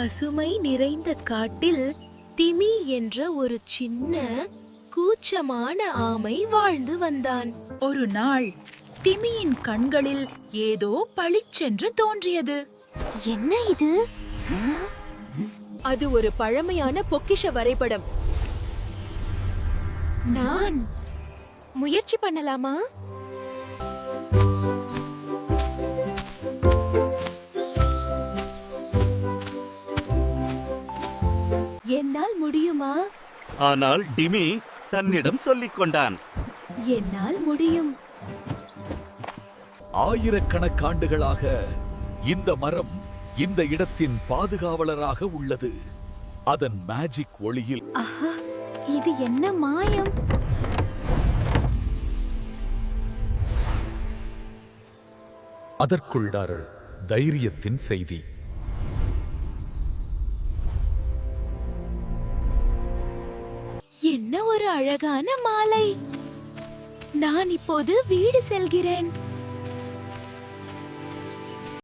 பசுமை நிறைந்த காட்டில் திமி என்ற ஒரு சின்ன கூச்சமான ஆமை வாழ்ந்து வந்தான். ஒரு நாள் திமியின் கண்களில் ஏதோ பளிச்சென்று தோன்றியது. என்ன இது? அது ஒரு பழமையான பொக்கிஷ வரைபடம். நான் முயற்சி பண்ணலாமா? என்னால் முடியுமா? ஆனால் டிமி தன்னிடம் சொல்லிக் கொண்டான், என்னால் முடியும். ஆயிரக்கணக்காண்டுகளாக இந்த மரம் இந்த இடத்தின் பாதுகாவலராக உள்ளது. அதன் மேஜிக் ஒளியில் ஆஹா, இது என்ன மாயம்! அதற்குள்ளார் தைரியத்தின் செய்தி. என்ன ஒரு அழகான மாலை! நான் இப்போது வீடு செல்கிறேன்.